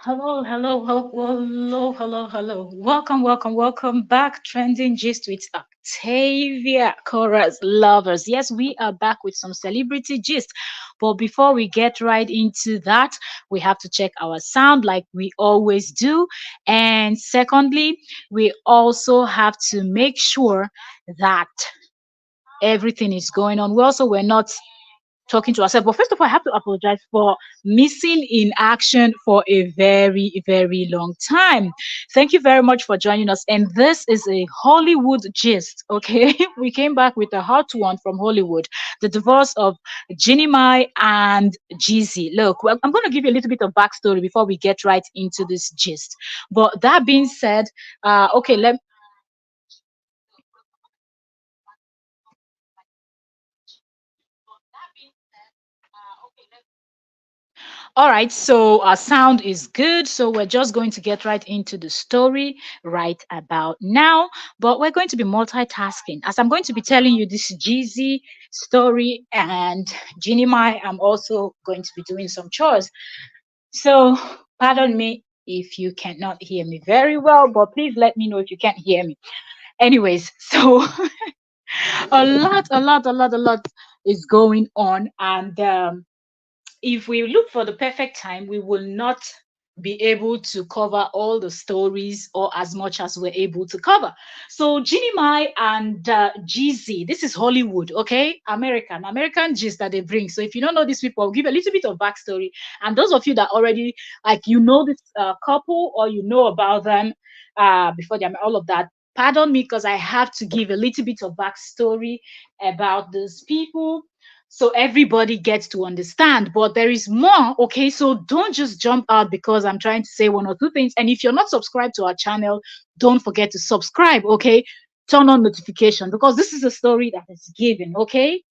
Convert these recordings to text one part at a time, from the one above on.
Hello, hello, hello, hello, hello, hello. Welcome back. Trending Gist with Octavia Chorus Lovers. Yes, we are back with some celebrity gist. But before we get right into that, we have to check our sound like we always do. And secondly, we also have to make sure that everything is going on. We're not talking to ourselves. But first of all, I have to apologize for missing in action for a very, very long time. Thank you very much for joining us. And this is a Hollywood gist. Okay, we came back with a hot one from Hollywood, the divorce of Jeannie Mai and Jeezy. Look, well, I'm going to give you a little bit of backstory before we get right into this gist. But that being said, okay, let All right, so our sound is good. So we're just going to get right into the story right about now. But we're going to be multitasking. As I'm going to be telling you this Jeezy story and Jeannie Mai, I'm also going to be doing some chores. So pardon me if you cannot hear me very well, but please let me know if you can't hear me. Anyways, so a lot is going on. And if we look for the perfect time, we will not be able to cover all the stories or as much as we're able to cover. So Ginny Mai and GZ, this is Hollywood, okay? American gist that they bring. So if you don't know these people, I'll give a little bit of backstory. And those of you that already like this couple or you know about them before them, all of that. Pardon me because I have to give a little bit of backstory about these people so everybody gets to understand. But there is more, okay? So don't just jump out because I'm trying to say one or two things. And if you're not subscribed to our channel, don't forget to subscribe, okay? Turn on notification because this is a story that is given, okay?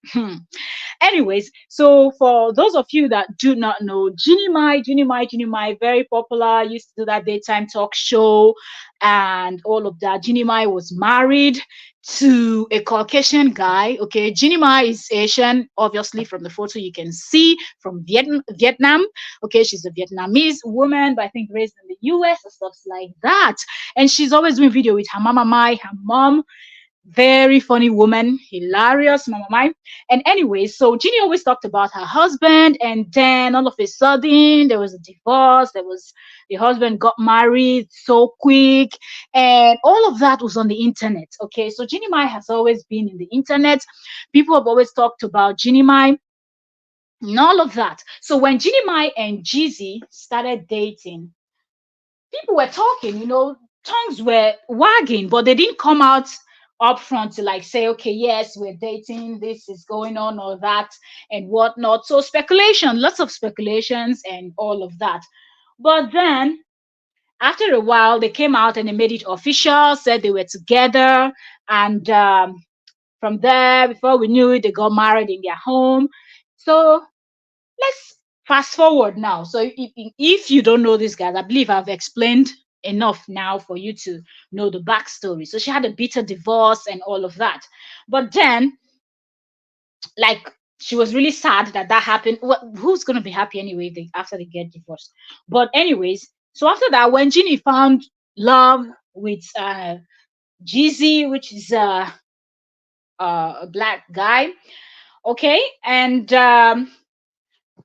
Anyways, so for those of you that do not know, Jeannie Mai, very popular, used to do that daytime talk show and all of that. Jeannie Mai was married to a Caucasian guy. Okay, Jeannie Mai is Asian, obviously from the photo you can see from Vietnam. Okay, she's a Vietnamese woman, but I think raised in the US or stuff like that. And she's always doing video with her mama Mai, her mom, very funny woman, hilarious, mama mine. And anyway, so Ginny always talked about her husband, and then all of a sudden there was a divorce. There was the husband got married so quick, and all of that was on the internet. Okay, so Ginny Mai has always been in the internet. People have always talked about Ginny Mai and all of that. So when Ginny Mai and Jeezy started dating, people were talking, tongues were wagging, but they didn't come out up front to like say, okay, yes, we're dating, this is going on, or that, and whatnot. So speculation, lots of speculations, and all of that. But then after a while, they came out and they made it official, said they were together, and from there, before we knew it, they got married in their home. So let's fast forward now. So if you don't know this guys, I believe I've explained enough now for you to know the backstory. So she had a bitter divorce and all of that. But then, like, she was really sad that that happened. Who's going to be happy anyway after they get divorced? But anyways, so after that, when Ginny found love with Jeezy, which is a black guy, okay, and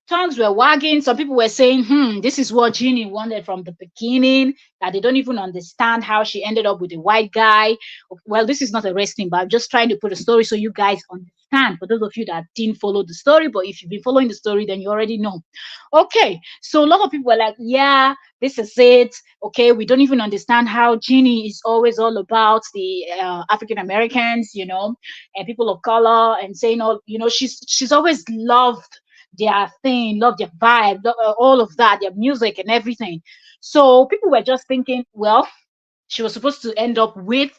tongues were wagging. Some people were saying, this is what Jeannie wanted from the beginning, that they don't even understand how she ended up with a white guy. Well, this is not a wrestling, but I'm just trying to put a story so you guys understand. For those of you that didn't follow the story, but if you've been following the story, then you already know. Okay, so a lot of people were like, yeah, this is it. Okay, we don't even understand how Jeannie is always all about the African Americans, and people of color, and saying all, she's always loved their thing, love their vibe, all of that, their music and everything. So people were just thinking, well, she was supposed to end up with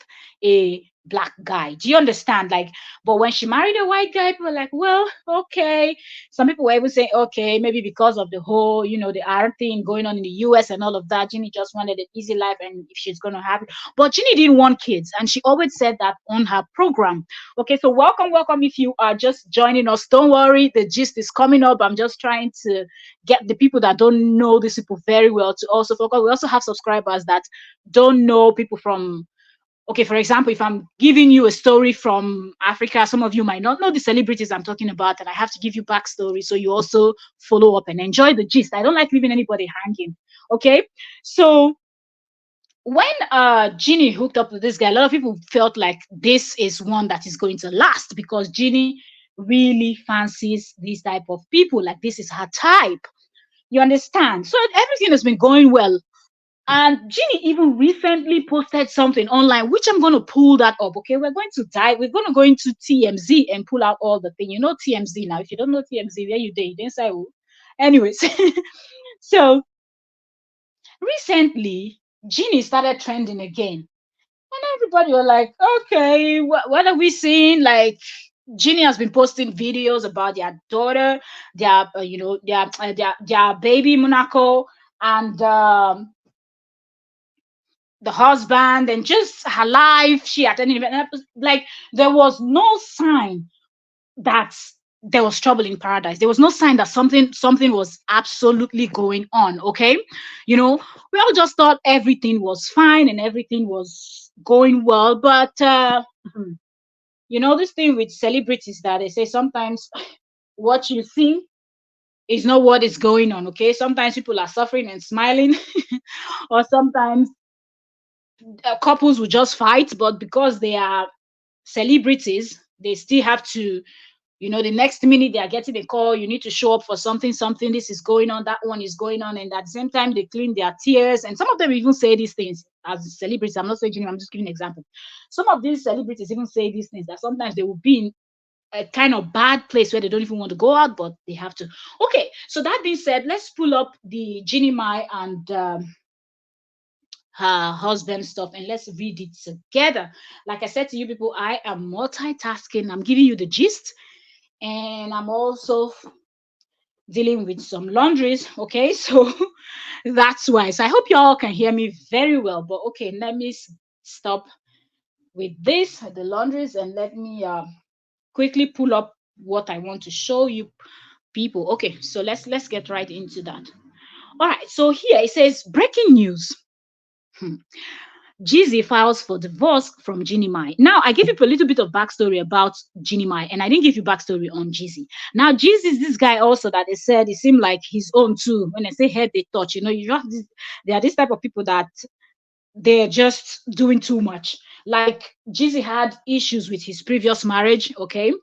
a black guy. Do you understand? Like, but when she married a white guy, people were like, well, okay. Some people were even saying, okay, maybe because of the whole, the art thing going on in the US and all of that, Jeannie just wanted an easy life, and if she's gonna have it. But Jeannie didn't want kids, and she always said that on her program. Okay, so welcome, welcome. If you are just joining us, don't worry, the gist is coming up. I'm just trying to get the people that don't know these people very well to also focus. We also have subscribers that don't know people from, okay, for example, if I'm giving you a story from Africa, some of you might not know the celebrities I'm talking about, and I have to give you backstory so you also follow up and enjoy the gist. I don't like leaving anybody hanging. Okay, so when Jeannie hooked up with this guy, a lot of people felt like this is one that is going to last because Jeannie really fancies these type of people. Like, this is her type. You understand? So everything has been going well. And Jeannie even recently posted something online, which I'm going to pull that up. Okay, we're going to dive. We're going to go into TMZ and pull out all the thing. You know TMZ now. If you don't know TMZ, where you did inside. Anyways, so recently Jeannie started trending again, and everybody were like, "Okay, what are we seeing?" Like, Jeannie has been posting videos about their daughter, their baby Monaco, and the husband, and just her life. She attended event. Like, there was no sign that there was trouble in paradise. There was no sign that something was absolutely going on. Okay, we all just thought everything was fine and everything was going well. But this thing with celebrities that they say sometimes what you see is not what is going on. Okay, sometimes people are suffering and smiling, or sometimes couples will just fight, but because they are celebrities, they still have to, the next minute they are getting a call, you need to show up for something, this is going on, that one is going on, and at the same time they clean their tears. And some of them even say these things as celebrities. I'm not saying, I'm just giving an example. Some of these celebrities even say these things, that sometimes they will be in a kind of bad place where they don't even want to go out, but they have to. Okay, so that being said, let's pull up the Jeannie Mai and her husband stuff, and let's read it together. Like I said to you people, I am multitasking. I'm giving you the gist, and I'm also dealing with some laundries. Okay, so that's why. So I hope you all can hear me very well. But okay, let me stop with this, the laundries, and let me quickly pull up what I want to show you people. Okay, so let's get right into that. All right, so here it says breaking news. Jeezy files for divorce from Jeannie Mai. Now, I gave you a little bit of backstory about Jeannie Mai, and I didn't give you backstory on Jeezy. Now, Jeezy is this guy also that they said it seemed like his own too. When I say head, they touch. You have this, there are this type of people that they're just doing too much. Like, Jeezy had issues with his previous marriage, okay,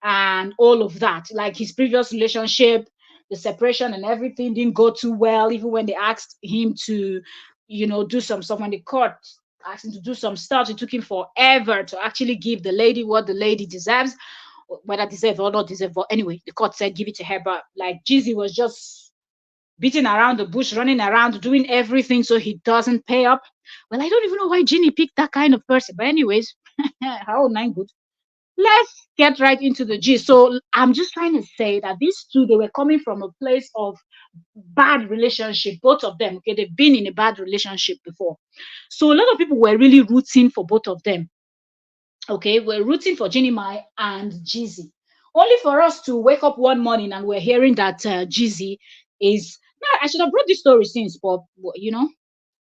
and all of that. Like, his previous relationship, the separation and everything didn't go too well. Even when they asked him to, do some stuff, when the court asked him to do some stuff, it took him forever to actually give the lady what the lady deserves, whether deserve or not deserve. But anyway, the court said give it to her. But like, Jeezy was just beating around the bush, running around, doing everything so he doesn't pay up. Well, I don't even know why Jeannie picked that kind of person. But anyways, how nine good. Let's get right into the gist. So I'm just trying to say that these two, they were coming from a place of bad relationship, both of them. Okay, they've been in a bad relationship before. So a lot of people were really rooting for both of them. Okay, we're rooting for Jeannie Mai and Jeezy. Only for us to wake up one morning and we're hearing that Jeezy is. Now, I should have brought this story since, but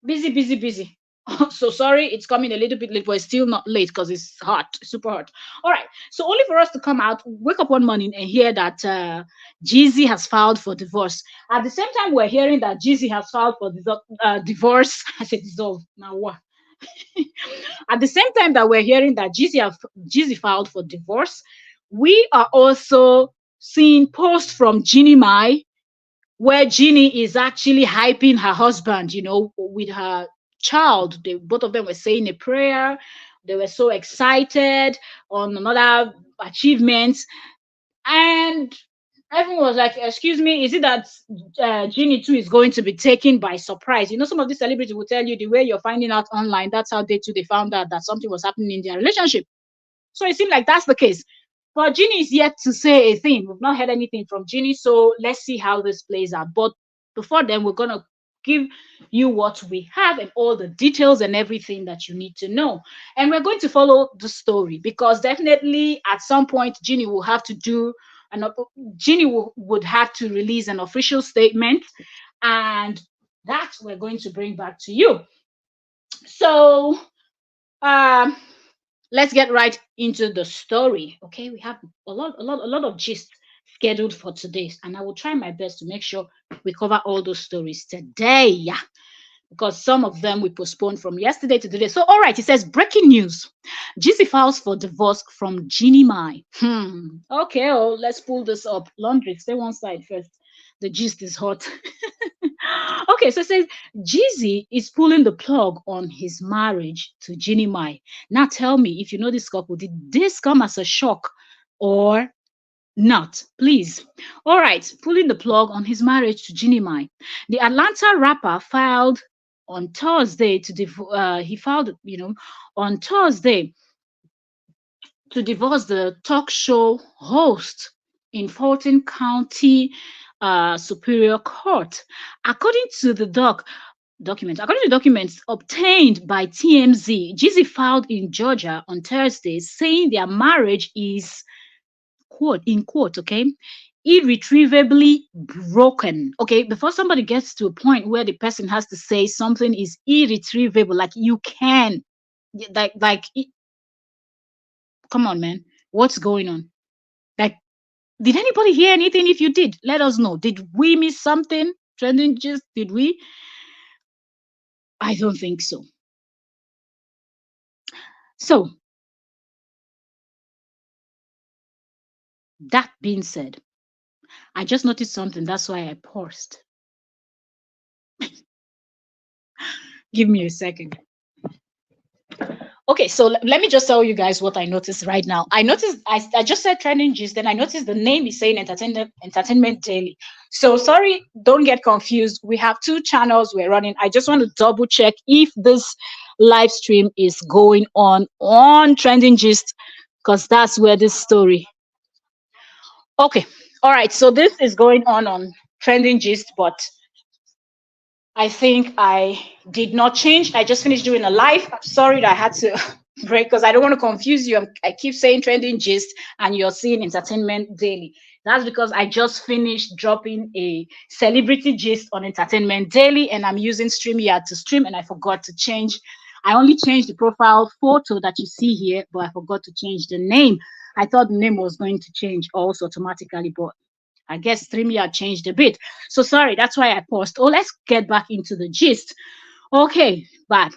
busy, busy, busy. So sorry, it's coming a little bit late, but it's still not late because it's hot, super hot. All right. So only for us to come out, wake up one morning and hear that Jeezy has filed for divorce. At the same time, we're hearing that Jeezy has filed for divorce. I said dissolve. Now what? At the same time that we're hearing that Jeezy filed for divorce, we are also seeing posts from Jeannie Mai where Jeannie is actually hyping her husband, with her child. Both of them were saying a prayer. They were so excited on another achievement. And Everyone was like, "Excuse me, is it that Jeannie too is going to be taken by surprise?" You know, some of these celebrities will tell you the way you're finding out online. That's how they too they found out that something was happening in their relationship. So it seemed like that's the case. But Jeannie is yet to say a thing. We've not heard anything from Jeannie, so let's see how this plays out. But before then, we're gonna give you what we have and all the details and everything that you need to know. And we're going to follow the story because definitely at some point Jeannie will have to do an Jeannie would have to release an official statement, and that we're going to bring back to you. So um let's get right into the story. Okay, we have a lot of gist scheduled for today, and I will try my best to make sure we cover all those stories today. Yeah, because some of them we postponed from yesterday to today. So, all right, it says breaking news: Jeezy files for divorce from Jeannie Mai. Okay, oh, let's pull this up. Laundry, stay one side first. The gist is hot. Okay, so it says Jeezy is pulling the plug on his marriage to Jeannie Mai. Now tell me, if you know this couple, did this come as a shock or not? Please. All right, pulling the plug on his marriage to Jeannie Mai. The Atlanta rapper filed on Thursday to he filed, on Thursday to divorce the talk show host in Fulton County Superior Court. According to the according to documents obtained by TMZ, Jeezy filed in Georgia on Thursday saying their marriage is quote in quote, okay, irretrievably broken. Okay, before somebody gets to a point where the person has to say something is irretrievable, like you can, come on, man, what's going on? Like, did anybody hear anything? If you did, let us know. Did we miss something? Trending just did we? I don't think so. So, that being said, I just noticed something. That's why I paused. Give me a second. Okay, so let me just tell you guys what I noticed right now. I noticed I just said trending gist, then I noticed the name is saying entertainment daily. So sorry, don't get confused. We have two channels we're running. I just want to double check if this live stream is going on trending gist, because that's where this story. Okay, all right. So this is going on trending gist, but I think I did not change. I just finished doing a live. I'm sorry that I had to break because I don't want to confuse you. I keep saying trending gist and you're seeing entertainment daily. That's because I just finished dropping a celebrity gist on entertainment daily and I'm using StreamYard to stream and I forgot to change. I only changed the profile photo that you see here, but I forgot to change the name. I thought the name was going to change also automatically, but I guess StreamYard changed a bit. So sorry, that's why I paused. Oh, let's get back into the gist. Okay, but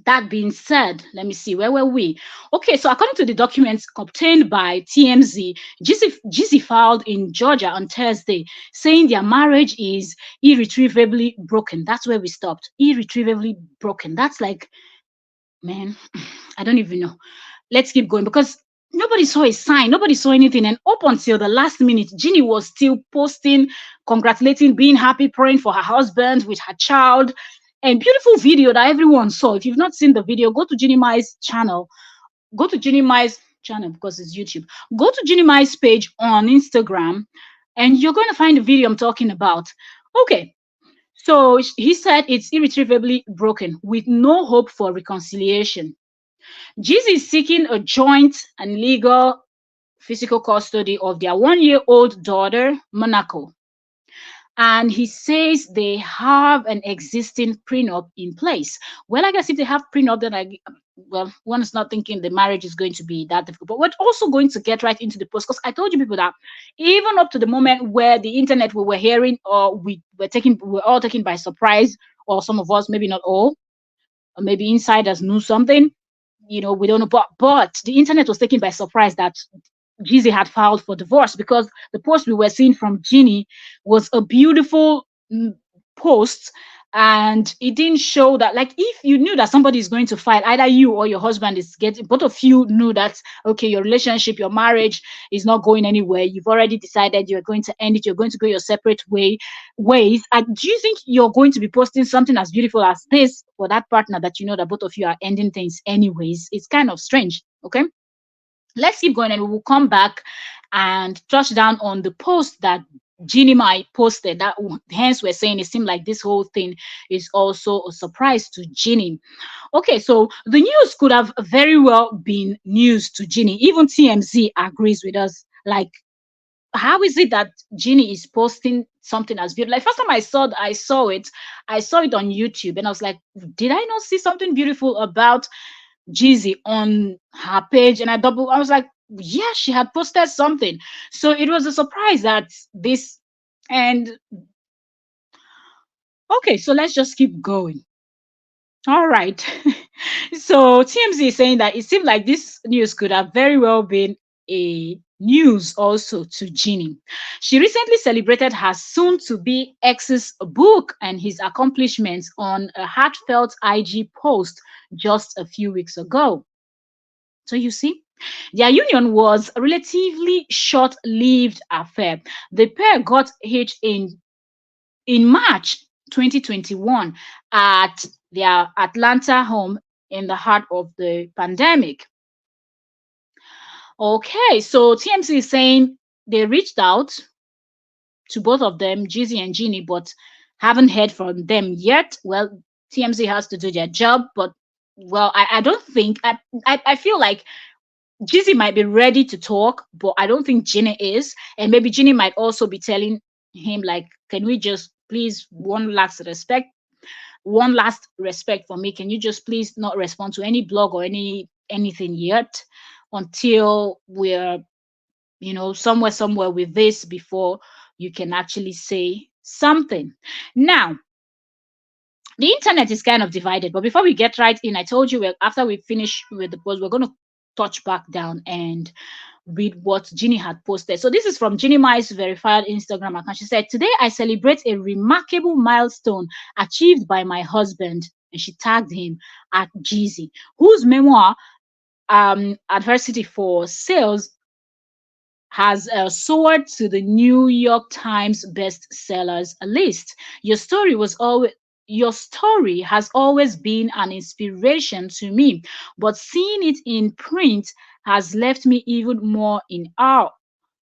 that being said, let me see, where were we? Okay, so according to the documents obtained by TMZ, Jeezy filed in Georgia on Thursday saying their marriage is irretrievably broken. That's where we stopped. Irretrievably broken. That's like, man, I don't even know. Let's keep going because nobody saw a sign, nobody saw anything. And up until the last minute, Jeannie was still posting, congratulating, being happy, praying for her husband with her child. And beautiful video that everyone saw. If you've not seen the video, go to Jeannie Mai's channel. Go to Jeannie Mai's channel because it's YouTube. Go to Jeannie Mai's page on Instagram, and you're going to find the video I'm talking about. Okay, so he said it's irretrievably broken with no hope for reconciliation. Jeezy is seeking a joint and legal physical custody of their 1-year-old daughter, Monaco. And he says they have an existing prenup in place. Well, I guess if they have prenup, then one is not thinking the marriage is going to be that difficult. But we're also going to get right into the post because I told you people that even up to the moment where the internet we were hearing, or we were all taken by surprise, or some of us, maybe not all, or maybe insiders knew something. We don't know, but the internet was taken by surprise that Jeezy had filed for divorce because the post we were seeing from Jeannie was a beautiful post, And it didn't show that, like, if you knew that somebody is going to fight, either you or your husband is getting, both of you knew that, okay, your relationship, your marriage is not going anywhere, you've already decided you're going to end it, you're going to go your separate ways, and do you think you're going to be posting something as beautiful as this for that partner that you know that both of you are ending things anyways? It's kind of strange. Okay, let's keep going, and we will come back and touch down on the post that Jeannie Mai posted. That hence we're saying it seemed like this whole thing is also a surprise to Jeannie. Okay, so the news could have very well been news to Jeannie. Even TMZ agrees with us. Like, how is it that Jeannie is posting something as beautiful? Like, first time I saw it on YouTube, and I was like, did I not see something beautiful about Jeezy on her page? And I was like, yeah, she had posted something. So it was a surprise that this, and okay, so let's just keep going. All right. So TMZ is saying that it seemed like this news could have very well been a news also to Jeannie. She recently celebrated her soon to be ex's book and his accomplishments on a heartfelt IG post just a few weeks ago. So you see, their union was a relatively short-lived affair. The pair got hitched in March 2021 at their Atlanta home in the heart of the pandemic. Okay, so TMC is saying they reached out to both of them, Jeezy and Jeannie, but haven't heard from them yet. Well, TMC has to do their job, but well, I don't think I feel like Jeezy might be ready to talk, but I don't think Jeannie is. And maybe Jeannie might also be telling him, like, can we just please one last respect for me? Can you just please not respond to any blog or anything yet until we're, somewhere with this before you can actually say something. Now, the internet is kind of divided, but before we get right in, I told you after we finish with the post, we're going to touch back down and read what Jeannie had posted. So this is from Jeannie Mai's verified Instagram account. She said, "Today I celebrate a remarkable milestone achieved by my husband." And she tagged him at Jeezy, whose memoir, Adversity for Sales, has soared to the New York Times bestsellers list. Your story has always been an inspiration to me, but seeing it in print has left me even more in awe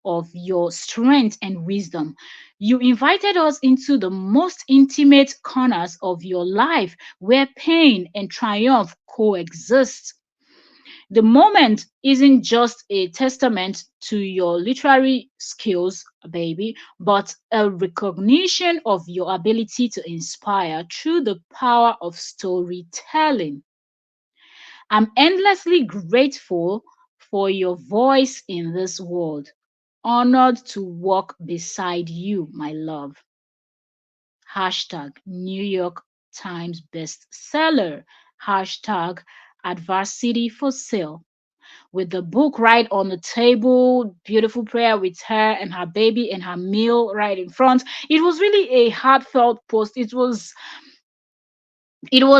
of your strength and wisdom. You invited us into the most intimate corners of your life where pain and triumph coexist. The moment isn't just a testament to your literary skills, baby, but a recognition of your ability to inspire through the power of storytelling. I'm endlessly grateful for your voice in this world. Honored to walk beside you, my love. Hashtag New York Times bestseller. Hashtag adversity for sale. With the book right on the table, beautiful prayer with her and her baby and her meal right in front. It was really a heartfelt post. It was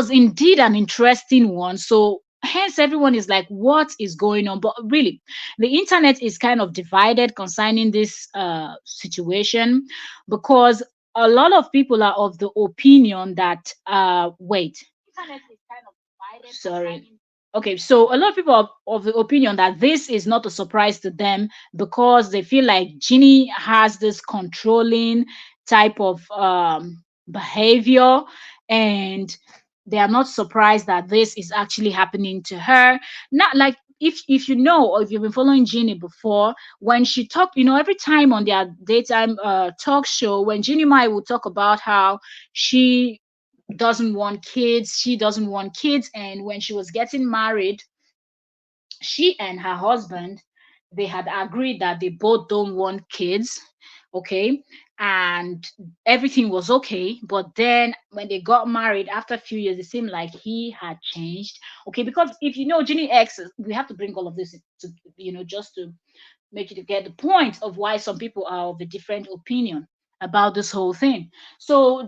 indeed an interesting one. So hence everyone is like, what is going on? But really, the internet is kind of divided concerning this situation, because a lot of people are of the opinion that internet is kind of divided. Sorry. Okay, so a lot of people are of the opinion that this is not a surprise to them, because they feel like Ginny has this controlling type of behavior, and they are not surprised that this is actually happening to her. Not like, if you know, or if you've been following Jeannie before, when she talked, every time on their daytime talk show, when Jeannie Mai would talk about how she doesn't want kids, and when she was getting married, she and her husband, they had agreed that they both don't want kids. Okay, and everything was okay, but then when they got married after a few years, it seemed like he had changed. Okay, because if you know Ginny X, we have to bring all of this to, just to make you to get the point of why some people are of a different opinion. about this whole thing. So at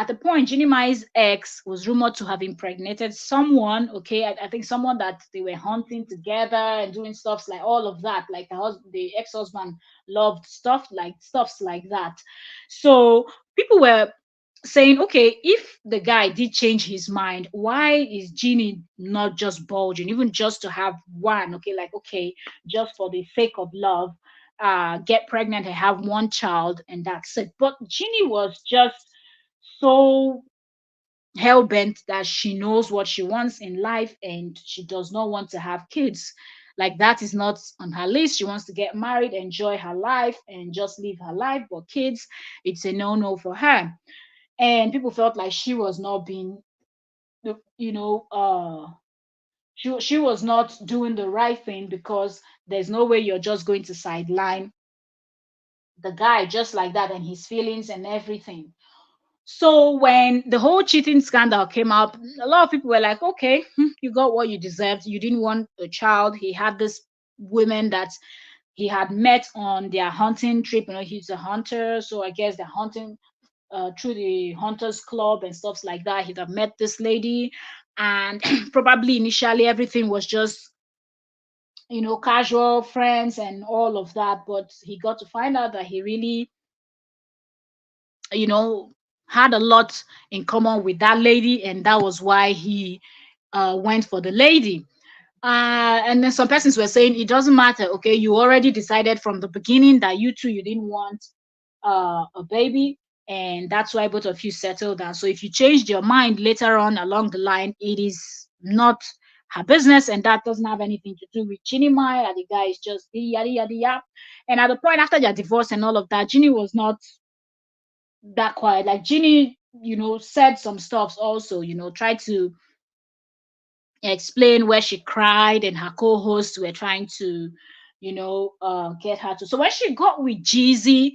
the point, Jeannie Mai's ex was rumored to have impregnated someone. Okay, I think someone that they were hunting together and doing stuffs like all of that. Like the ex-husband loved stuffs like that. So people were saying, okay, if the guy did change his mind, why is Jeannie not just bulging, even just to have one? Okay, like okay, just for the sake of love, get pregnant and have one child, and that's it. But Jeannie was just so hell bent that she knows what she wants in life and she does not want to have kids. Like that is not on her list. She wants to get married, enjoy her life, and just live her life. But kids, it's a no-no for her. And people felt like she was not being, you know, she was not doing the right thing, because there's no way you're just going to sideline the guy just like that and his feelings and everything. So when the whole cheating scandal came up, a lot of people were like, okay, you got what you deserved. You didn't want a child. He had this women that he had met on their hunting trip. You know, he's a hunter, so I guess they're hunting through the hunters club and stuff like that. He'd have met this lady, and probably initially everything was just, casual friends and all of that. But he got to find out that he really, you know, had a lot in common with that lady, and that was why he went for the lady. And then some persons were saying it doesn't matter. Okay, you already decided from the beginning that you didn't want a baby, and that's why both of you settled down. So if you changed your mind later on along the line, it is not her business, and that doesn't have anything to do with Ginny Mai. And the guy is just yada yada yada. And at the point after their divorce and all of that, Ginny was not that quiet. Like Ginny, said some stuff also, tried to explain where she cried, and her co-hosts were trying to, get her to. So when she got with Jeezy,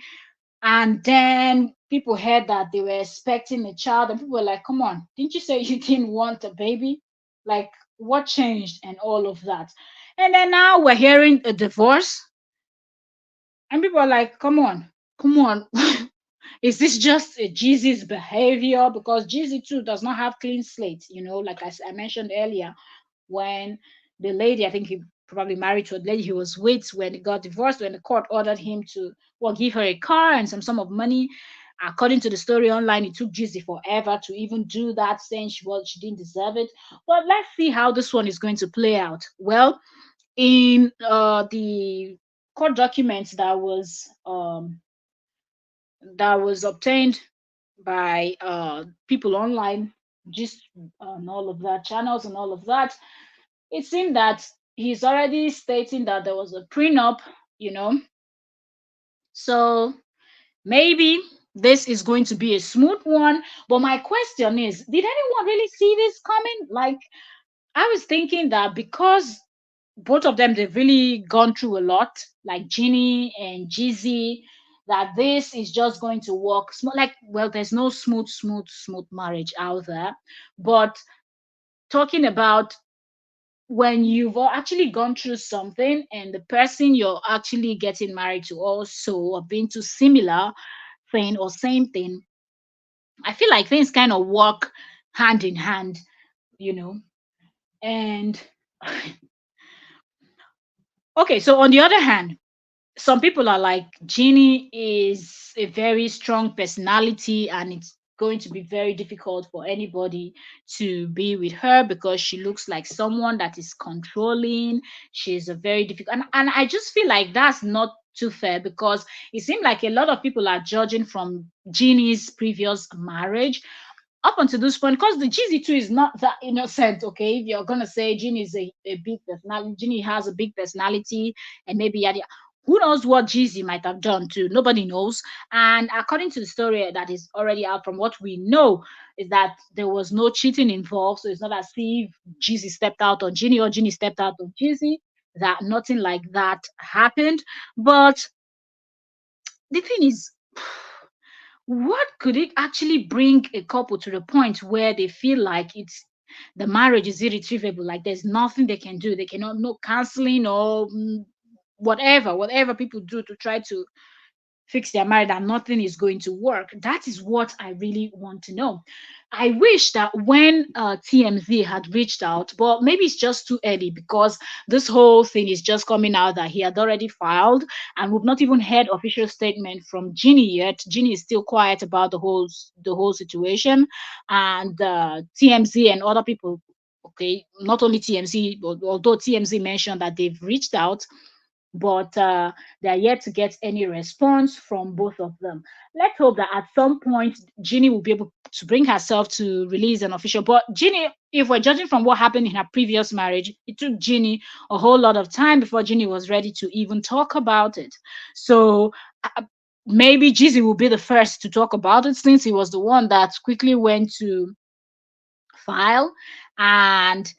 and then people heard that they were expecting a child, and people were like, come on, didn't you say you didn't want a baby? Like, what changed and all of that? And then now we're hearing a divorce, and people are like, come on, come on. Is this just a Jeezy's behavior? Because Jeezy too does not have clean slate, like I mentioned earlier, when the lady, I think he probably married to a lady he was with when he got divorced, when the court ordered him to, well, give her a car and some sum of money. According to the story online, it took Jeezy forever to even do that, saying she didn't deserve it. But let's see how this one is going to play out. Well, in the court documents that was obtained by people online, just and all of that, channels and all of that, it seemed that he's already stating that there was a prenup, you know. So maybe this is going to be a smooth one. But my question is, did anyone really see this coming? Like, I was thinking that because both of them, they've really gone through a lot, like Jeannie and Jeezy, that this is just going to work. Like, well, there's no smooth marriage out there. But talking about when you've actually gone through something, and the person you're actually getting married to also have been to similar thing or same thing, I feel like things kind of work hand in hand, you know. And okay, so on the other hand, some people are like, Jeannie is a very strong personality, and it's going to be very difficult for anybody to be with her because she looks like someone that is controlling. She's a very difficult, and I just feel like that's not too fair, because it seems like a lot of people are judging from Jeannie's previous marriage up until this point, because the GZ2 is not that innocent. Okay, if you're gonna say Jeannie is a big personality, Jeannie has a big personality, and maybe yada, who knows what GZ might have done too? Nobody knows. And according to the story that is already out, from what we know, is that there was no cheating involved. So it's not as if GZ stepped out on Jeannie or Jeannie stepped out on GZ. That nothing like that happened. But the thing is, what could it actually bring a couple to the point where they feel like the marriage is irretrievable, like there's nothing they can do, they cannot, no counseling or whatever people do to try to fix their marriage and nothing is going to work? That is what I really want to know. I wish that when TMZ had reached out, but maybe it's just too early because this whole thing is just coming out that he had already filed, and we've not even heard official statement from Jeannie yet. Jeannie is still quiet about the whole situation, and TMZ and other people. Okay, not only TMZ, but although TMZ mentioned that they've reached out, but they are yet to get any response from both of them. Let's hope that at some point Jeannie will be able to bring herself to release an official. But Jeannie, if we're judging from what happened in her previous marriage, it took Jeannie a whole lot of time before Jeannie was ready to even talk about it. So maybe Jeezy will be the first to talk about it, since he was the one that quickly went to file. And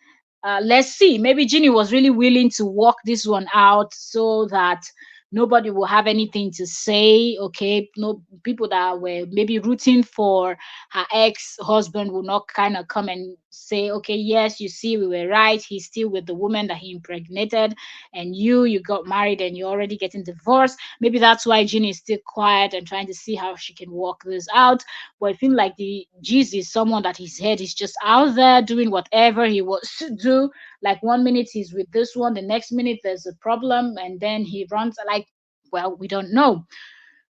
let's see, maybe Ginny was really willing to work this one out so that nobody will have anything to say. Okay, no people that were maybe rooting for her ex-husband will not kind of come and say, okay, yes, you see, we were right, he's still with the woman that he impregnated, and you got married and you're already getting divorced. Maybe that's why Ginny is still quiet and trying to see how she can work this out. But I feel like the Jeezy is someone that his head is just out there doing whatever he wants to do. Like 1 minute he's with this one, the next minute there's a problem, and then he runs like, well, we don't know.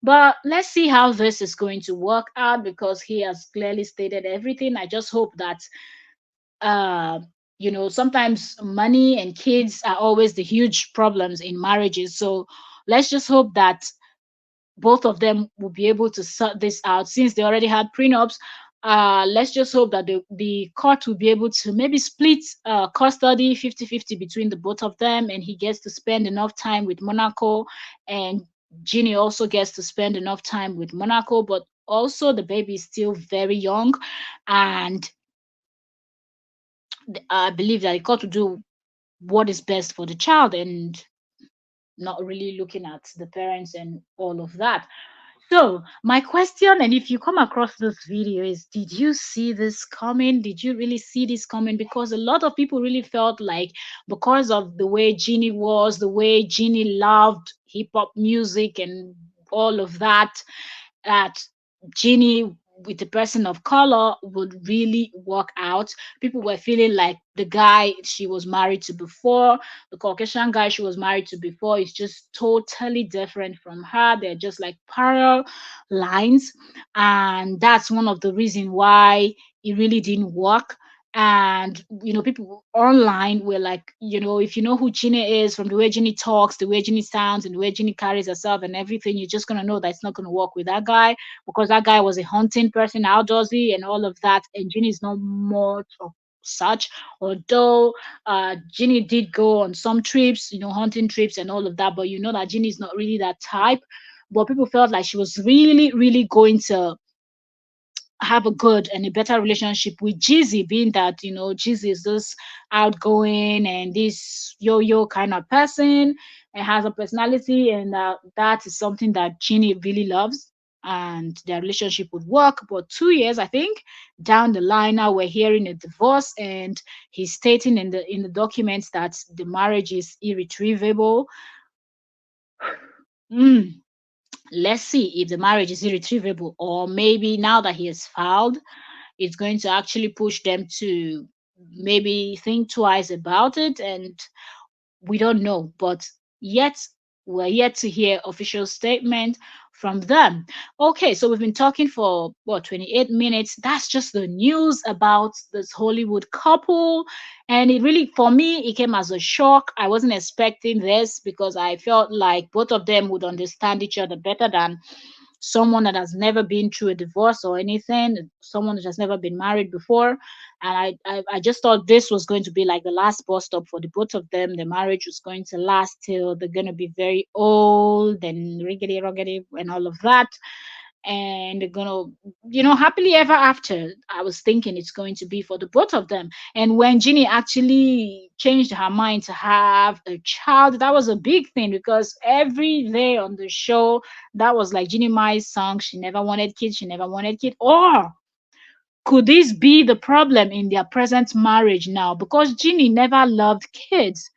But let's see how this is going to work out, because he has clearly stated everything. I just hope that uh sometimes money and kids are always the huge problems in marriages. So let's just hope that both of them will be able to sort this out, since they already had prenups. Let's just hope that the court will be able to maybe split custody 50-50 between the both of them, and he gets to spend enough time with Monaco, and Ginny also gets to spend enough time with Monaco. But also the baby is still very young, and I believe that the court will do what is best for the child, and not really looking at the parents and all of that. So, my question, and if you come across this video, is did you see this coming? Did you really see this coming? Because a lot of people really felt like, because of the way Jeannie was, the way Jeannie loved hip hop music and all of that, that Jeannie with the person of color would really work out. People were feeling like the guy she was married to before, the Caucasian guy she was married to before, is just totally different from her. They're just like parallel lines. And that's one of the reasons why it really didn't work. And people online were like, if you know who Ginny is, from the way Ginny talks, the way Ginny sounds, and the way Ginny carries herself and everything, you're just gonna know that it's not gonna work with that guy, because that guy was a hunting person, outdoorsy, and all of that. And Ginny is not much of such. Although Ginny did go on some trips, hunting trips and all of that, but you know that Ginny is not really that type. But people felt like she was really, really going to have a good and a better relationship with Jeezy, being that Jeezy is this outgoing and this yo-yo kind of person and has a personality, and that is something that Jeannie really loves, and their relationship would work. But 2 years, I think, down the line, now we're hearing a divorce, and he's stating in the documents that the marriage is irretrievable. Mm, let's see if the marriage is irretrievable, or maybe now that he has filed, it's going to actually push them to maybe think twice about it. And we don't know, but yet we're yet to hear official statement from them. Okay, so we've been talking for what, 28 minutes. That's just the news about this Hollywood couple, and it really, for me, it came as a shock. I wasn't expecting this, because I felt like both of them would understand each other better than someone that has never been through a divorce or anything, someone that has never been married before. And I just thought this was going to be like the last bus stop for the both of them. The marriage was going to last till they're going to be very old and riggedy roggedy and all of that. And they're going to, happily ever after. I was thinking it's going to be for the both of them. And when Ginny actually changed her mind to have a child, that was a big thing, because every day on the show, that was like Ginny Mai's song. She never wanted kids. She never wanted kids. Or could this be the problem in their present marriage now? Because Ginny never loved kids.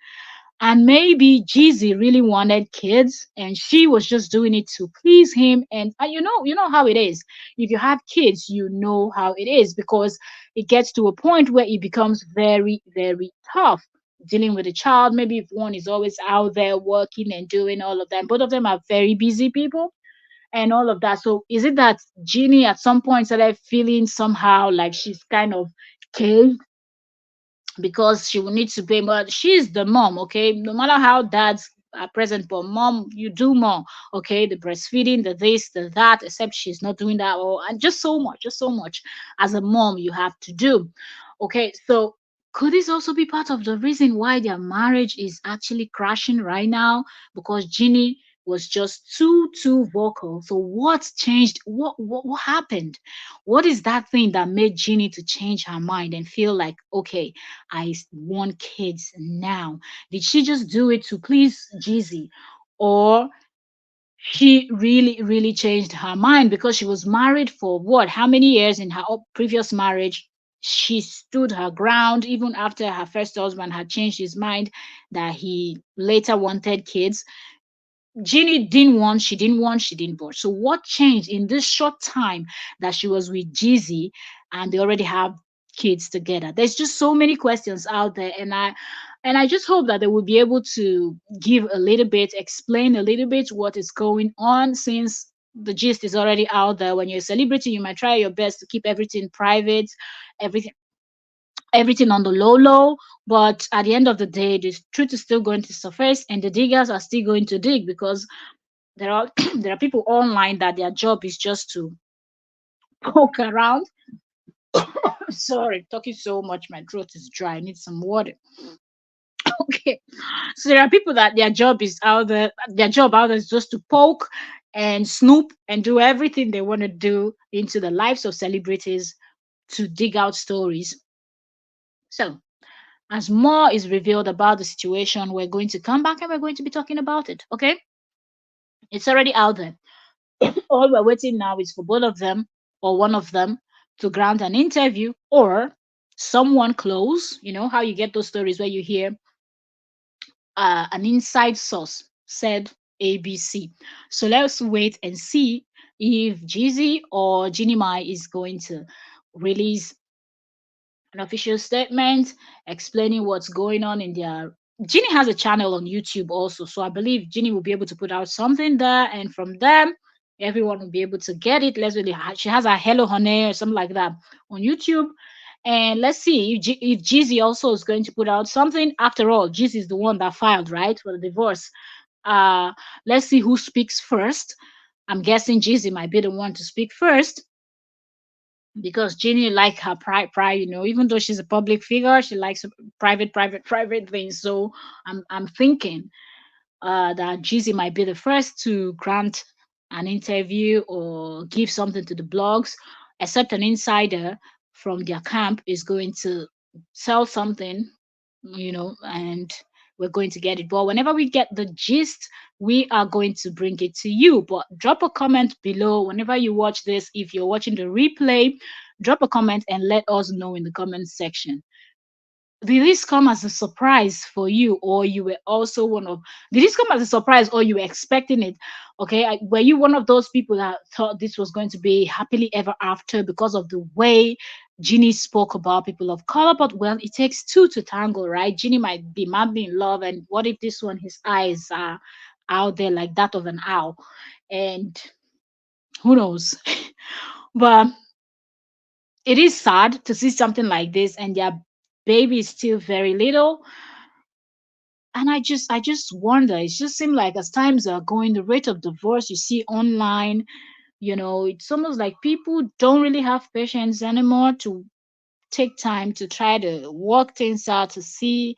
And maybe Jeezy really wanted kids and she was just doing it to please him. And you know how it is. If you have kids, you know how it is, because it gets to a point where it becomes very, very tough dealing with a child. Maybe if one is always out there working and doing all of that. Both of them are very busy people and all of that. So is it that Jeannie at some point started feeling somehow like she's kind of caved because she will need to pay more? She's the mom, okay? No matter how dads are present, but mom, you do more, okay? The breastfeeding, the this, the that, except she's not doing that, or and just so much as a mom you have to do. Okay, so could this also be part of the reason why their marriage is actually crashing right now? Because Ginny was just too vocal. So what's changed? What happened? What is that thing that made Ginny to change her mind and feel like, okay, want kids now? Did she just do it to please Jeezy? Or she really changed her mind because she was married for what? How many years in her previous marriage? She stood her ground even after her first husband had changed his mind that he later wanted kids. Jeannie she didn't want. So what changed in this short time that she was with Jeezy and they already have kids together? There's just so many questions out there, and I just hope that they will be able to give a little bit, explain a little bit what is going on, since the gist is already out there. When you're a celebrity, you might try your best to keep everything private, everything everything on the low, but at the end of the day, the truth is still going to surface and the diggers are still going to dig, because there are there are people online that their job is just to poke around. Sorry, talking so much, my throat is dry. I need some water. Okay, so there are people that their job is out there. Their job out there is just to poke and snoop and do everything they want to do into the lives of celebrities to dig out stories. So, as more is revealed about the situation, we're going to come back and we're going to be talking about it. Okay, it's already out there. All we're waiting now is for both of them or one of them to grant an interview, or someone close. You know how you get those stories where you hear an inside source said ABC. So let's wait and see if Jeezy or Jeannie Mai is going to release an official statement explaining what's going on in their. Ginny has a channel on YouTube also, so I believe Ginny will be able to put out something there, and from them, everyone will be able to get it. Let's really, she has a Hello Honey or something like that on YouTube, and let's see if Jeezy also is going to put out something. After all, Jeezy is the one that filed right for the divorce. Uh, let's see who speaks first. I'm guessing Jeezy might be the one to speak first, because Jeannie like her pride, even though she's a public figure, she likes private things. So I'm thinking that Jeezy might be the first to grant an interview or give something to the blogs, except an insider from their camp is going to sell something, and we're going to get it. But whenever we get the gist, we are going to bring it to you. But drop a comment below whenever you watch this. If you're watching the replay, drop a comment and let us know in the comment section. Did this come as a surprise for you, or you were also one of? Did this come as a surprise, or you were expecting it? Okay, were you one of those people that thought this was going to be happily ever after because of the way Ginny spoke about people of color? But well, it takes two to tangle, right? Ginny might be madly in love, and what if this one, his eyes are out there like that of an owl, and who knows? But it is sad to see something like this, and their baby is still very little. And I just wonder, it just seems like as times are going, the rate of divorce you see online, it's almost like people don't really have patience anymore to take time to try to work things out to see.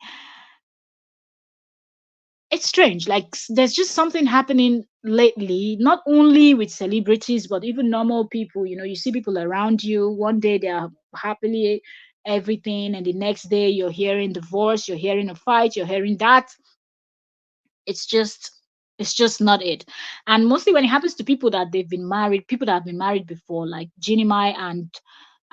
It's strange, like there's just something happening lately, not only with celebrities but even normal people. You see people around you, one day they are happily everything, and the next day you're hearing divorce, you're hearing a fight, you're hearing that. It's just it's just not it. And mostly when it happens to people that they've been married, people that have been married before, like Jeannie Mai and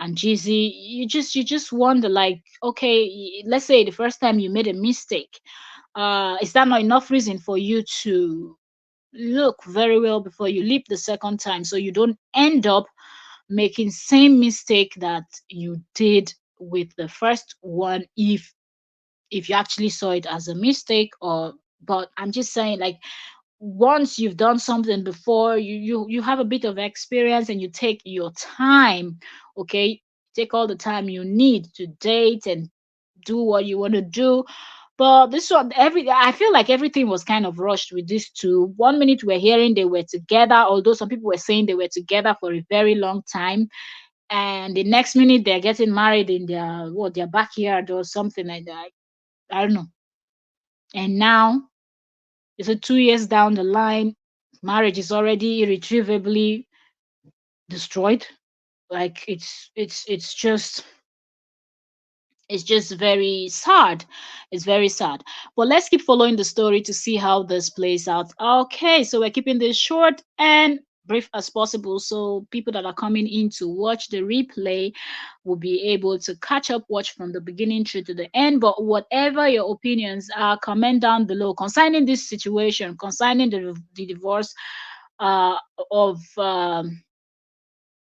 Jeezy, you just wonder, like, okay, let's say the first time you made a mistake, Is that not enough reason for you to look very well before you leap the second time, so you don't end up making same mistake that you did with the first one, if you actually saw it as a mistake? Or, but I'm just saying, like, once you've done something before, you have a bit of experience and you take your time. Okay, take all the time you need to date and do what you want to do. But this one, I feel like everything was kind of rushed with these two. One minute we're hearing they were together, although some people were saying they were together for a very long time, and the next minute they're getting married in their backyard or something like that. I don't know. And now it's a 2 years down the line, marriage is already irretrievably destroyed. Like, it's just very sad. It's very sad. But let's keep following the story to see how this plays out. Okay, so we're keeping this short and brief as possible, so people that are coming in to watch the replay will be able to catch up, watch from the beginning through to the end. But whatever your opinions are, comment down below concerning this situation, concerning the divorce uh, of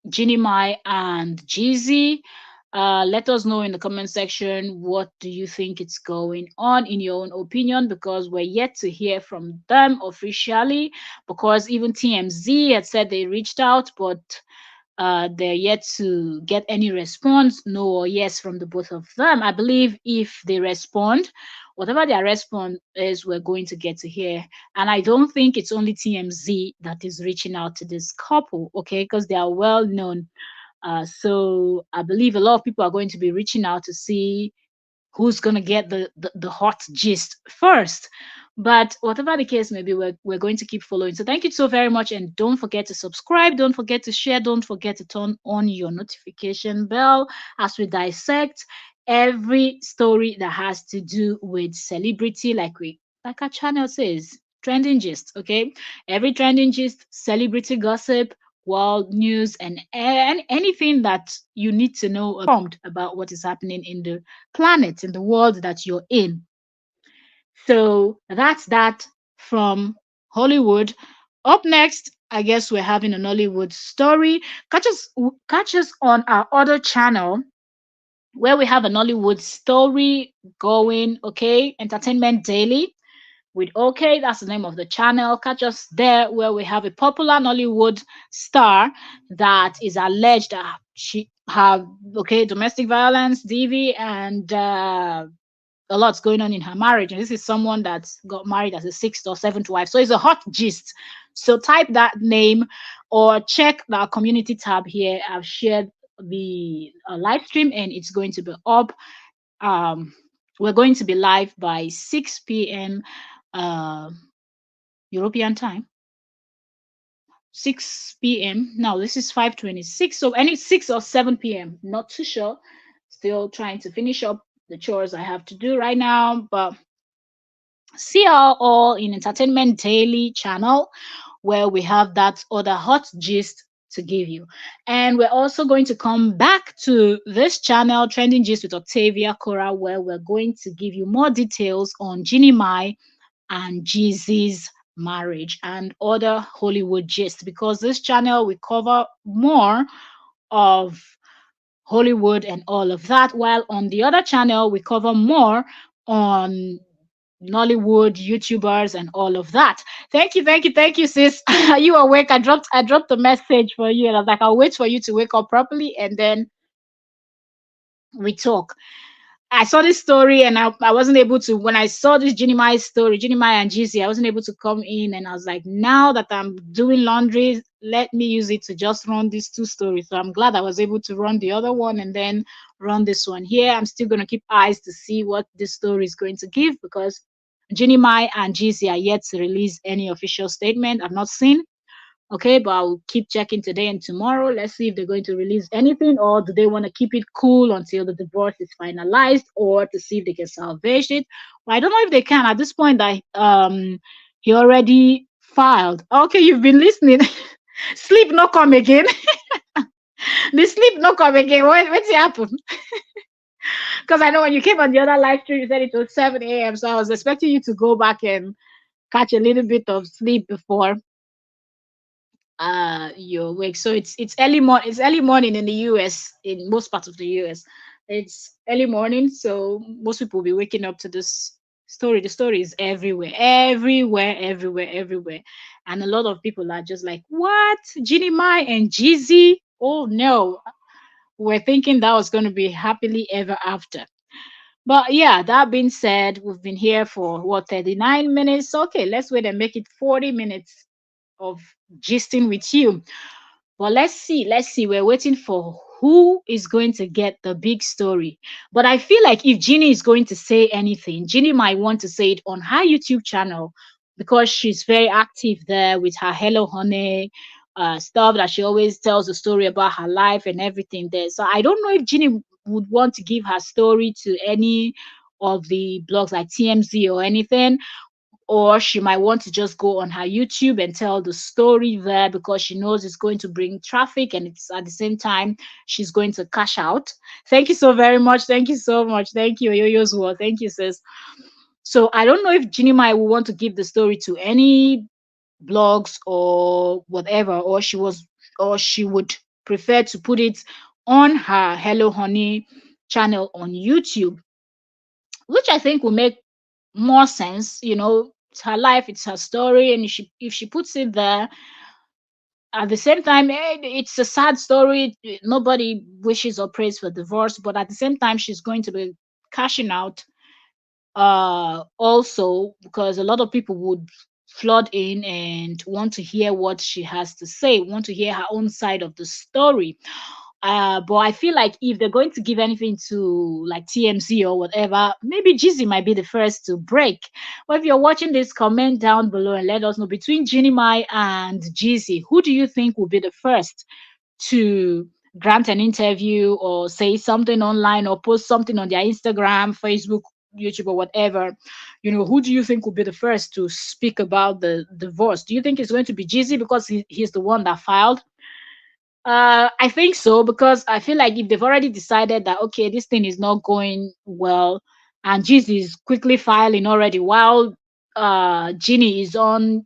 Jeannie and Jeezy. Let us know in the comment section, what do you think is going on in your own opinion, because we're yet to hear from them officially, because even TMZ had said they reached out, but they're yet to get any response, no or yes, from the both of them. I believe if they respond, whatever their response is, we're going to get to hear. And I don't think it's only TMZ that is reaching out to this couple, okay, because they are well known. So I believe a lot of people are going to be reaching out to see who's going to get the hot gist first. But whatever the case may be, we're going to keep following. So thank you so very much. And don't forget to subscribe. Don't forget to share. Don't forget to turn on your notification bell as we dissect every story that has to do with celebrity, like our channel says, trending gist. Okay. Every trending gist, celebrity gossip, world news, and anything that you need to know informed about what is happening in the planet, in the world that you're in. So that's that from Hollywood. Up next, I guess we're having an Hollywood story. Catch us on our other channel, where we have an Hollywood story going. Okay, Entertainment Daily with OK. That's the name of the channel. Catch us there, where we have a popular Nollywood star that is alleged that she have, okay, domestic violence, DV, and a lot's going on in her marriage. And this is someone that got married as a sixth or seventh wife. So it's a hot gist. So type that name or check the community tab here. I've shared the live stream and it's going to be up. Um, we're going to be live by 6 p.m. Uh, European time. 6 p.m. Now this is 5:26, so any 6 or 7 p.m. Not too sure. Still trying to finish up the chores I have to do right now. But see you all in Entertainment Daily channel, where we have that other hot gist to give you. And we're also going to come back to this channel, Trending Gist with Octavia Cora, where we're going to give you more details on Jeannie and Jeezy's marriage and other Hollywood gist, because this channel we cover more of Hollywood and all of that, while on the other channel we cover more on Nollywood YouTubers and all of that. Thank you, sis. Are you awake? I dropped a message for you, and I was like, I'll wait for you to wake up properly, and then we talk. I saw this story and I wasn't able to, when I saw this Jeannie story, Jeannie and Jeezy, I wasn't able to come in, and I was like, now that I'm doing laundry, let me use it to just run these two stories. So I'm glad I was able to run the other one and then run this one here. I'm still going to keep eyes to see what this story is going to give, because Jeannie and Jeezy are yet to release any official statement. I've not seen. Okay, but I'll keep checking today and tomorrow. Let's see if they're going to release anything, or do they want to keep it cool until the divorce is finalized, or to see if they can salvage it. Well, I don't know if they can at this point that he already filed. Okay, you've been listening. Sleep not come again. The sleep not come again. What's happened? Because I know when you came on the other live stream, you said it was 7 a.m. So I was expecting you to go back and catch a little bit of sleep before you're awake. So it's early morning in the US, in most parts of the US. It's early morning, so most people will be waking up to this story. The story is everywhere, everywhere, everywhere, everywhere. And a lot of people are just like, what? Jeannie Mai and Jeezy? Oh no. We're thinking that was going to be happily ever after. But yeah, that being said, we've been here for what, 39 minutes? Okay, let's wait and make it 40 minutes of gisting with you. But let's see. We're waiting for who is going to get the big story. But I feel like if Jeannie is going to say anything, Jeannie might want to say it on her YouTube channel because she's very active there with her Hello Honey stuff that she always tells a story about her life and everything there. So I don't know if Jeannie would want to give her story to any of the blogs like TMZ or anything, or she might want to just go on her YouTube and tell the story there because she knows it's going to bring traffic and it's at the same time she's going to cash out. Thank you so very much. Thank you so much. Thank you, Yoyo's word. Thank you, sis. So I don't know if Ginny Mai will want to give the story to any blogs or whatever, or she would prefer to put it on her Hello Honey channel on YouTube, which I think will make more sense. You know, it's her life, it's her story, and if she puts it there, at the same time, it's a sad story. Nobody wishes or prays for divorce, but at the same time, she's going to be cashing out also because a lot of people would flood in and want to hear what she has to say, want to hear her own side of the story. But I feel like if they're going to give anything to like TMZ or whatever, maybe Jeezy might be the first to break. But if you're watching this, comment down below and let us know, between Jeannie Mai and Jeezy, who do you think will be the first to grant an interview or say something online or post something on their Instagram, Facebook, YouTube, or whatever? You know, who do you think will be the first to speak about the divorce? Do you think it's going to be Jeezy because he's the one that filed? I think so because I feel like if they've already decided that okay, this thing is not going well, and Jeezy is quickly filing already while Ginny is on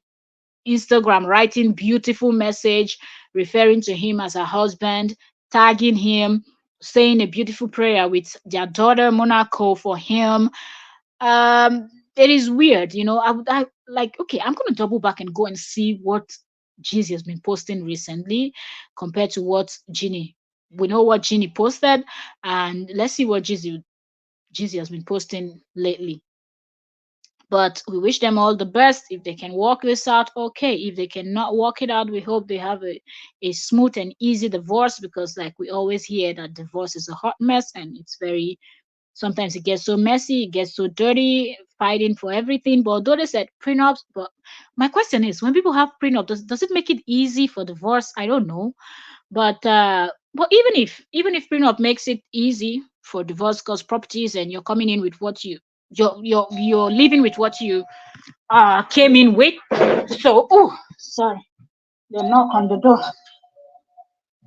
Instagram writing beautiful message, referring to him as her husband, tagging him, saying a beautiful prayer with their daughter Monaco for him. It is weird, you know. I like, okay, I'm gonna double back and go and see what Jeezy has been posting recently compared to what Ginny. We know what Ginny posted, and let's see what Jeezy has been posting lately. But we wish them all the best. If they can work this out, okay. If they cannot work it out, we hope they have a smooth and easy divorce because, like we always hear, that divorce is a hot mess and it's very, sometimes it gets so messy, it gets so dirty, fighting for everything. But although they said prenups, but my question is, when people have prenup, does it make it easy for divorce? I don't know. But even if prenup makes it easy for divorce because properties and you're coming in with what you're living with what you came in with. So, oh, sorry, the knock on the door.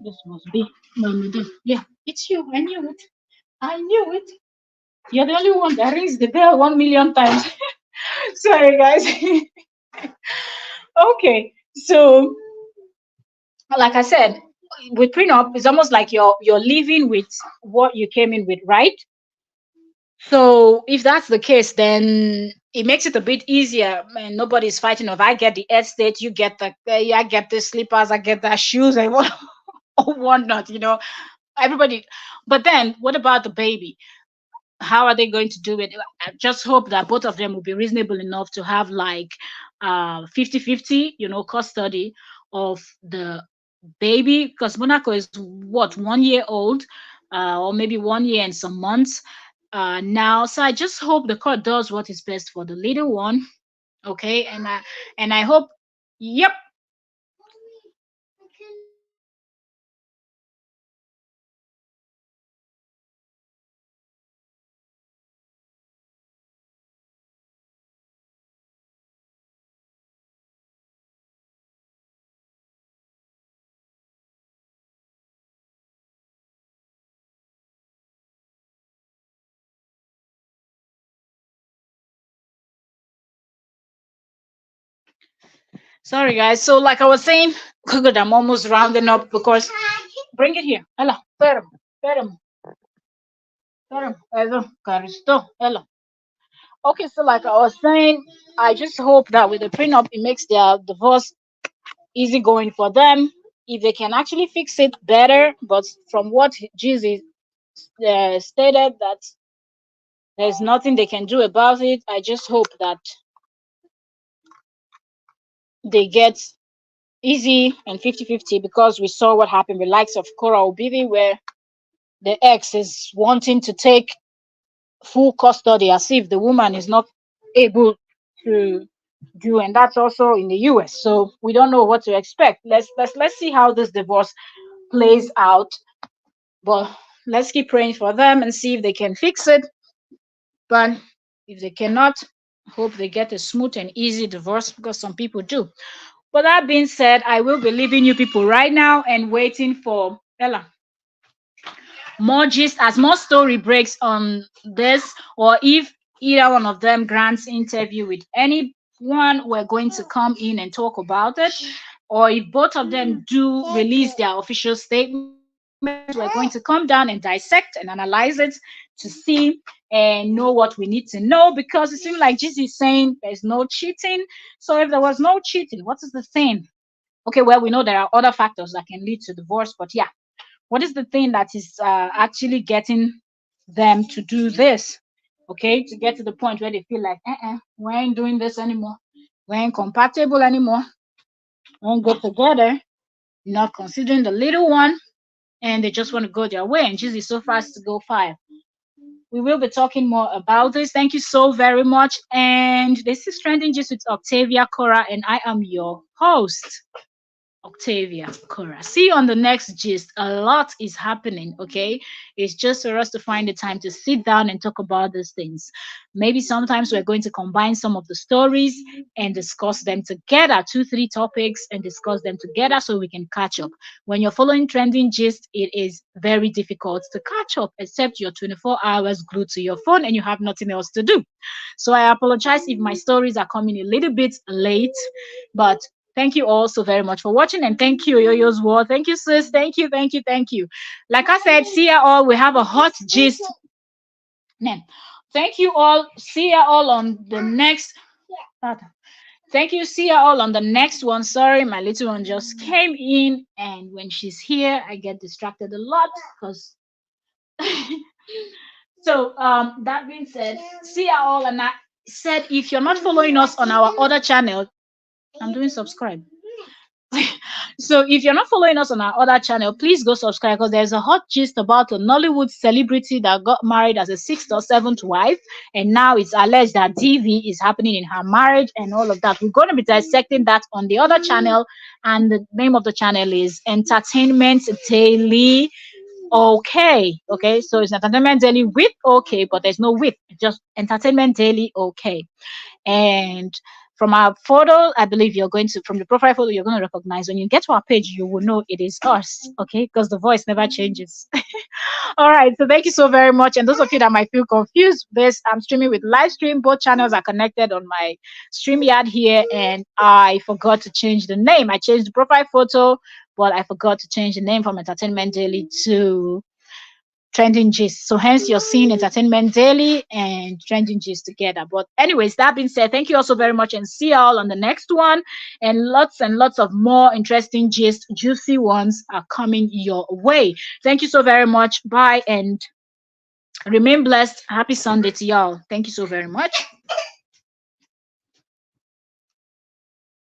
This must be no, no. Yeah, it's you. I knew it. I knew it. You're the only one that rings the bell 1 million times. Sorry, guys. Okay, so like I said, with prenup, it's almost like you're living with what you came in with, right? So if that's the case, then it makes it a bit easier, and nobody's fighting of I get the estate, you get I get the slippers, I get the shoes, and what or whatnot, you know. Everybody, but then what about the baby? How are they going to do it? I just hope that both of them will be reasonable enough to have like 50-50, you know, custody of the baby, because Monaco is what, 1 year old, or maybe 1 year and some months now. So I just hope the court does what is best for the little one. Okay, and I hope, yep. Sorry, guys. So, like I was saying, good, I'm almost rounding up because bring it here. Ella, perm, perm, perm, Ella, Caristo, Ella. Okay, so like I was saying, I just hope that with the prenup, it makes their divorce easy going for them. If they can actually fix it better, but from what Jeezy stated, that there's nothing they can do about it. I just hope that they get easy and 50-50, because we saw what happened with likes of Cora Obibi, where the ex is wanting to take full custody as if the woman is not able to do, and that's also in the US. So we don't know what to expect. Let's see how this divorce plays out. But let's keep praying for them and see if they can fix it. But if they cannot, hope they get a smooth and easy divorce, because some people do. But that being said, I will be leaving you people right now and waiting for Ella more gist as more story breaks on this, or if either one of them grants interview with anyone, we're going to come in and talk about it. Or if both of them do release their official statements, we're going to come down and dissect and analyze it to see and know what we need to know, because it seems like Jesus is saying there's no cheating. So if there was no cheating, what is the thing? Okay, well, we know there are other factors that can lead to divorce, but yeah, what is the thing that is actually getting them to do this? Okay, to get to the point where they feel like, we ain't doing this anymore. We ain't compatible anymore. We ain't good together. Not considering the little one, and they just want to go their way. And Jesus is so fast to go five. We will be talking more about this. Thank you so very much. And this is Trending Just with Octavia Cora, and I am your host. Octavia Cora. See you on the next gist. A lot is happening, okay? It's just for us to find the time to sit down and talk about these things. Maybe sometimes we're going to combine some of the stories and discuss them together, two, three topics, and discuss them together so we can catch up. When you're following trending gist, it is very difficult to catch up, except you're 24 hours glued to your phone and you have nothing else to do. So I apologize if my stories are coming a little bit late, but thank you all so very much for watching, and thank you, Yoyo's War. Thank you, sis. Thank you, thank you, thank you. Like I said, see ya all. We have a hot gist. Then, thank you all. See ya all on the next. Thank you. See ya all on the next one. Sorry, my little one just came in, and when she's here, I get distracted a lot because. So that being said, see ya all, and I said if you're not following us on our other channel, I'm doing subscribe. So if you're not following us on our other channel, please go subscribe, because there's a hot gist about a Nollywood celebrity that got married as a sixth or seventh wife, and now it's alleged that DV is happening in her marriage and all of that. We're going to be dissecting that on the other channel, and the name of the channel is Entertainment Daily. Okay, so it's Entertainment Daily with okay, but there's no with, just Entertainment Daily okay. And from our photo, I believe you're going to, from the profile photo, you're going to recognize. When you get to our page, you will know it is us, okay? Because the voice never changes. All right, so thank you so very much. And those of you that might feel confused, this I'm streaming with live stream. Both channels are connected on my StreamYard here, and I forgot to change the name. I changed the profile photo, but I forgot to change the name from Entertainment Daily to Trending Gist. So hence you're seeing Entertainment Daily and Trending Gist together. But anyways, that being said, thank you also very much, and see you all on the next one. And lots of more interesting gist, juicy ones are coming your way. Thank you so very much. Bye, and remain blessed. Happy Sunday to y'all. Thank you so very much.